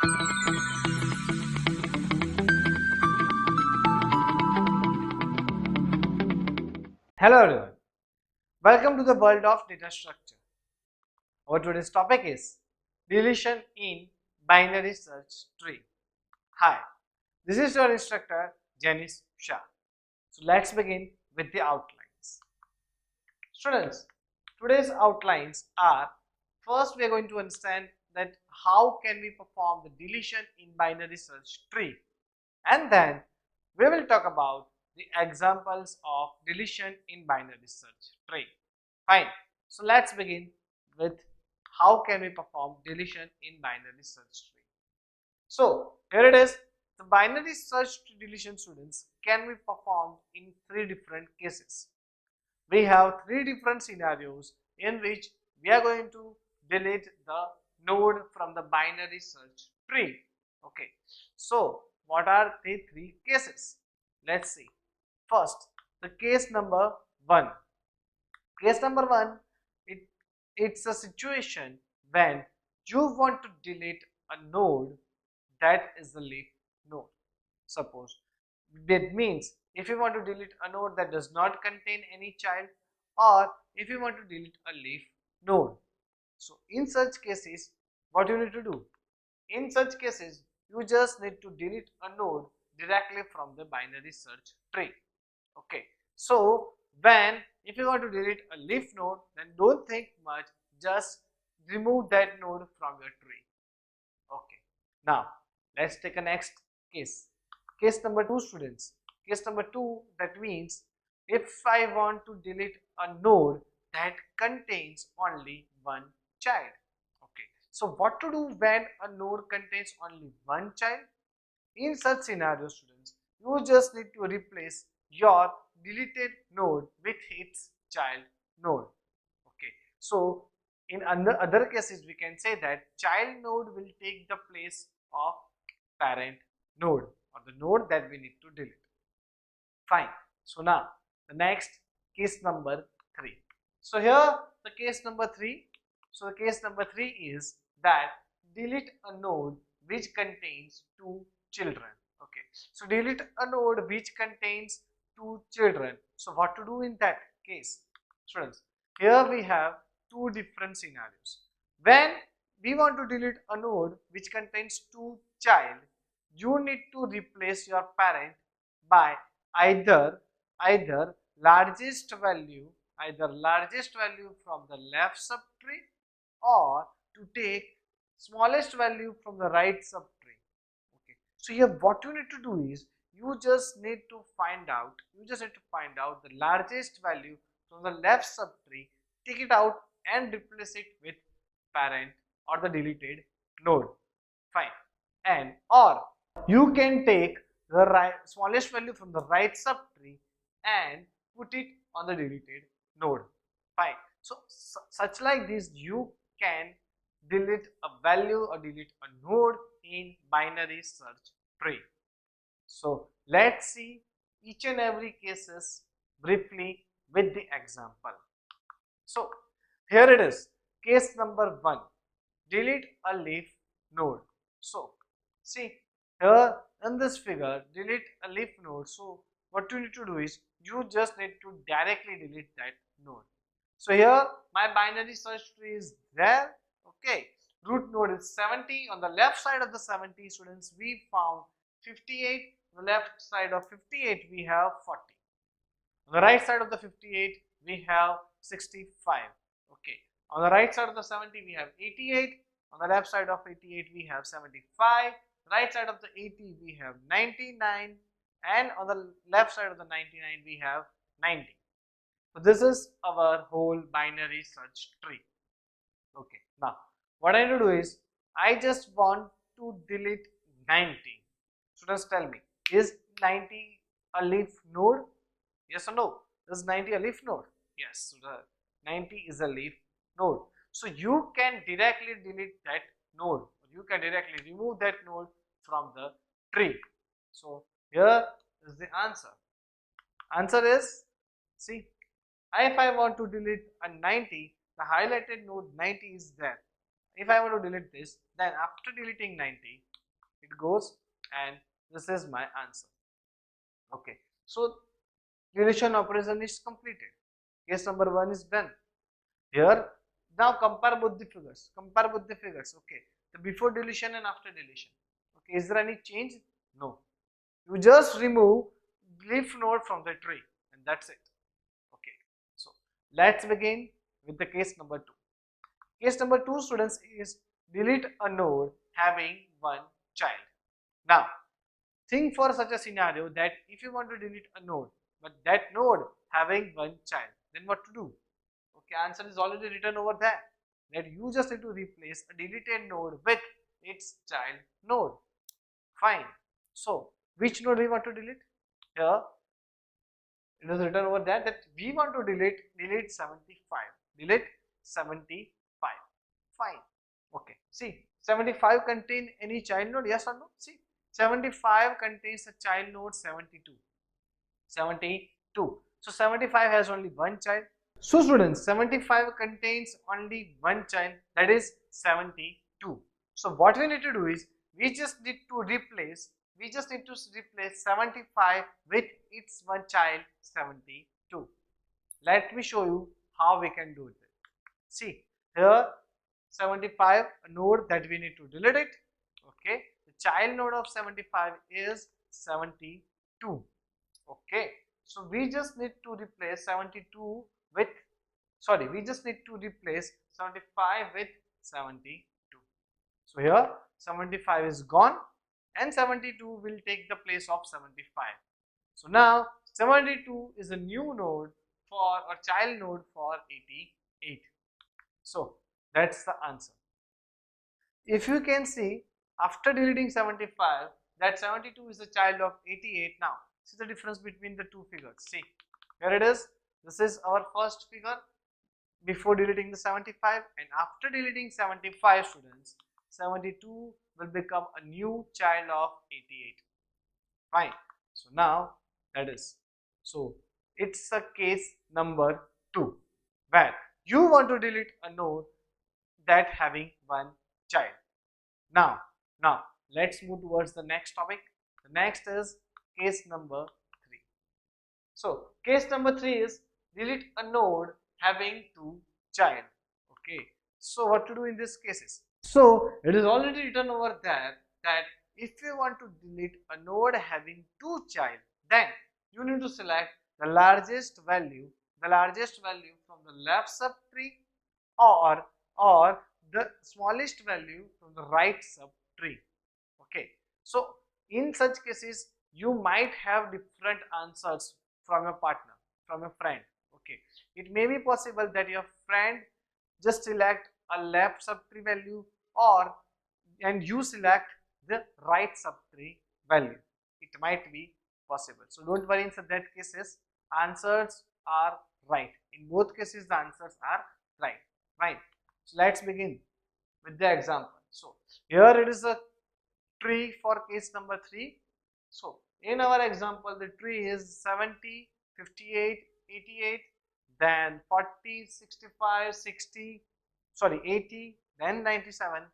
Hello everyone, welcome to the world of data structure. Our today's topic is deletion in binary search tree. Hi, this is your instructor Janice Shah. So let's begin with the outlines. Students, today's outlines are, first we are going to understand that how can we perform the deletion in binary search tree, and then we will talk about the examples of deletion in binary search tree. Fine. So let's begin with how can we perform deletion in binary search tree. So here it is. The binary search tree deletion, students, can be performed in three different cases. We have three different scenarios in which we are going to delete the node from the binary search tree. Okay. So what are the three cases? Let's see. First, the case number 1. Case number 1, it's a situation when you want to delete a node that is a leaf node. Suppose that means if you want to delete a node that does not contain any child, or if you want to delete a leaf node. So in such cases, what you need to do? In such cases, you just need to delete a node directly from the binary search tree. Okay, so when if you want to delete a leaf node, then don't think much, just remove that node from your tree. Okay, now let's take a next case. Case number 2, students. Case number 2, that means if I want to delete a node that contains only one child. Okay, so what to do when a node contains only one child? In such scenario, students, you just need to replace your deleted node with its child node. Okay, so in other cases, we can say that child node will take the place of parent node, or the node that we need to delete. Fine. So now the next, case number 3. So here the case number 3. So the case number 3 is that delete a node which contains two children. Okay, so delete a node which contains two children. So what to do in that case, students? Here we have two different scenarios. When we want to delete a node which contains two child, you need to replace your parent by either largest value from the left subtree, or to take smallest value from the right subtree. Okay, so here what you need to do is you just need to find out the largest value from the left subtree, take it out and replace it with parent or the deleted node. Fine. And or you can take the smallest value from the right subtree and put it on the deleted node. Fine. So such like this, you can delete a value or delete a node in binary search tree. So let's see each and every cases briefly with the example. So here it is, case number 1, delete a leaf node. So see here in this figure, delete a leaf node. So what you need to do is you just need to directly delete that node. So here my binary search tree is there. Okay, root node is 70. On the left side of the 70, students, we found 58. On the left side of 58 we have 40. On the right side of the 58 we have 65. Okay, on the right side of the 70 we have 88. On the left side of 88 we have 75. Right side of the 80 we have 99, and on the left side of the 99 we have 90. So this is our whole binary search tree. Okay, now what I need to do is I just want to delete 90. So just tell me, is 90 a leaf node? Yes or no? Is 90 a leaf node? Yes, so the 90 is a leaf node. So you can directly delete that node, you can directly remove that node from the tree. So here is the answer. Answer is, see, if I want to delete a 90, the highlighted node 90 is there. if I want to delete this, then after deleting 90, it goes and this is my answer. Okay, so deletion operation is completed. Case number 1 is done. Here, now compare both the figures. Compare both the figures. Okay, the before deletion and after deletion. Okay, is there any change? No. You just remove leaf node from the tree and that's it. Okay, so let's begin with the case number 2. Case number 2, students, is delete a node having one child. Now, think for such a scenario that if you want to delete a node, but that node having one child, then what to do? Okay, answer is already written over there. That you just need to replace a deleted node with its child node. Fine. So, which node we want to delete? Here, it is written over there that we want to delete 75. Delete 75. Fine. Okay. See, 75 contain any child node? Yes or no? See, 75 contains a child node 72. 72. So 75 has only one child. So students, 75 contains only one child, that is 72. So what we need to do is we just need to replace 75 with its one child 72. Let me show you how we can do it. See, here 75 node that we need to delete it. Okay, the child node of 75 is 72. Okay, so we just need to replace 72 with, sorry, we just need to replace 75 with 72. So here 75 is gone and 72 will take the place of 75. So now 72 is a new node for, or child node for 88. So that's the answer. If you can see, after deleting 75, that 72 is a child of 88. Now see the difference between the two figures. See, here it is. This is our first figure before deleting the 75, and after deleting 75, students, 72 will become a new child of 88. Fine. So now that is, so it's a case number 2 where you want to delete a node that having one child. Now let's move towards the next topic. The next is case number 3. So case number 3 is delete a node having two child. Okay, so what to do in these cases? So it is already written over there that if you want to delete a node having two child, then you need to select the largest value from the left subtree or the smallest value from the right subtree. Okay, so in such cases you might have different answers from your partner, from your friend. Okay, it may be possible that your friend just select a left subtree value and you select the right subtree value. It might be possible. So don't worry, in such that cases answers are right. In both cases the answers are right. Right. So let's begin with the example. So here it is a tree for case number 3. So in our example, the tree is 70, 58, 88, then 40, 65, 60, sorry 80, then 97,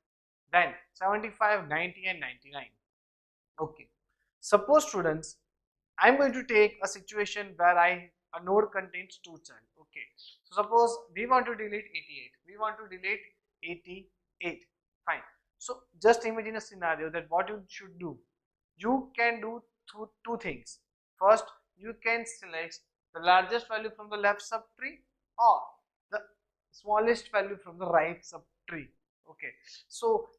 then 75, 90 and 99. Okay, suppose students, I am going to take a situation where a node contains two child. Okay, so suppose we want to delete 88. Fine. So just imagine a scenario that what you should do. You can do two things. First, you can select the largest value from the left subtree or the smallest value from the right subtree. Okay, so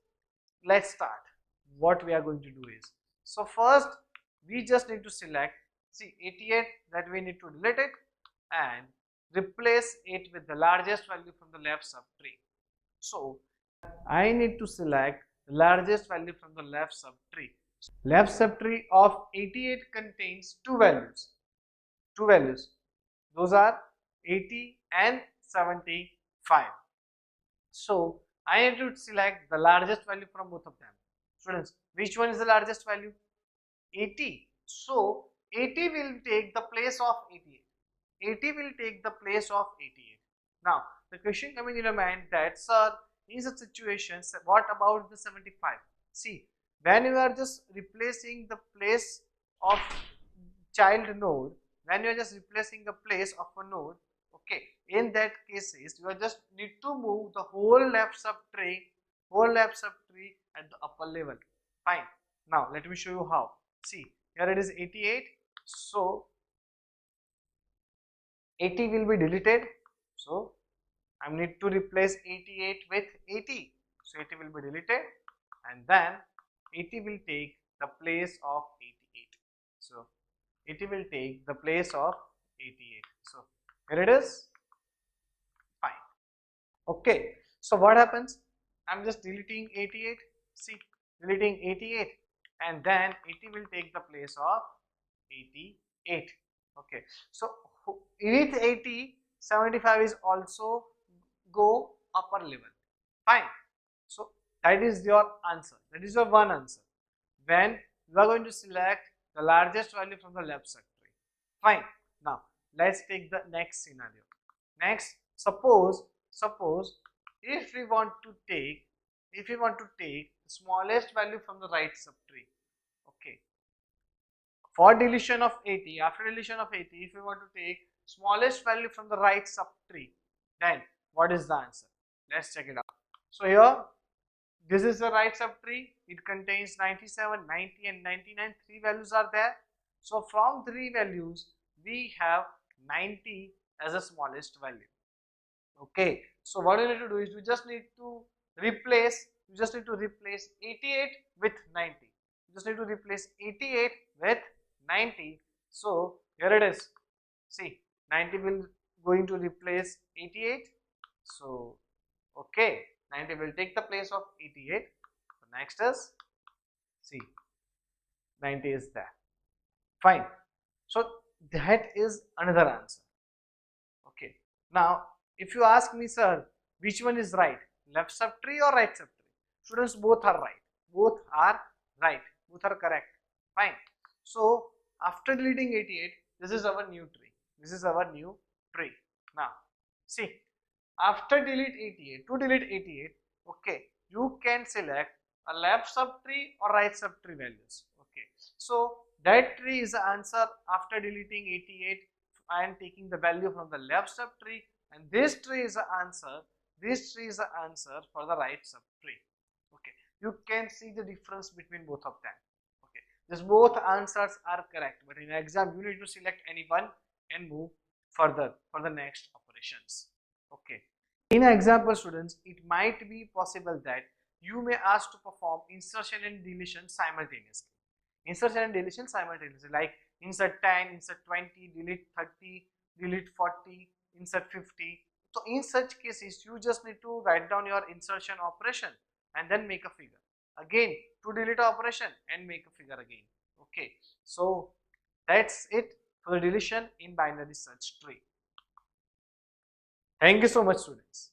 let's start. What we are going to do is, so first we just need to select, see 88, that we need to delete it and replace it with the largest value from the left subtree. So I need to select the largest value from the left subtree. Left subtree of 88 contains two values. Those are 80 and 75. So I need to select the largest value from both of them. Students, which one is the largest value? 80. So 80 will take the place of 88. 80 will take the place of 88. Now the question coming in your mind that, sir, in such situations, what about the 75? See, when you are just replacing the place of child node, when you are just replacing the place of a node, okay, in that cases you are just need to move the whole left subtree at the upper level. Fine. Now let me show you how. See, here it is 88, so 80 will be deleted, so I need to replace 88 with 80, so 80 will be deleted, and then 80 will take the place of 88, so 80 will take the place of 88, so here it is. Fine. Okay, so what happens? I'm just deleting 88, see, deleting 88, and then 80 will take the place of 88. Okay, so with 80, 75 is also go upper level. Fine. So that is your answer. That is your one answer. When you are going to select the largest value from the left subtree. Fine. Now let's take the next scenario. Next, suppose if we want to take the smallest value from the right subtree. Okay. For deletion of 80, after deletion of 80, if we want to take smallest value from the right subtree, then what is the answer? Let's check it out. So here, this is the right subtree. It contains 97, 90 and 99. Three values are there. So from three values, we have 90 as the smallest value. Okay. So what we need to do is we just need to replace 88 with 90. You just need to replace 88 with 90. So here it is. See, 90 will going to replace 88. So okay, 90 will take the place of 88. So next is, see, 90 is there. Fine. So that is another answer. Okay. Now if you ask me, sir, which one is right, left subtree or right subtree? Students, both are right. Both are right. Both are correct. Fine. So after deleting 88, this is our new tree. This is our new tree. Now see, after delete 88, to delete 88, okay, you can select a left subtree or right subtree values. Okay, so that tree is the answer after deleting 88 and taking the value from the left subtree, and this tree is the answer. This tree is the answer for the right subtree. Okay, you can see the difference between both of them. Okay, this both answers are correct, but in exam you need to select any one and move further for the next operations. Okay. In example, students, it might be possible that you may ask to perform insertion and deletion simultaneously. Insertion and deletion simultaneously, like insert 10, insert 20, delete 30, delete 40, insert 50. So in such cases, you just need to write down your insertion operation and then make a figure. Again, to delete operation and make a figure again. Okay. So that's it for the deletion in binary search tree. Thank you so much, students.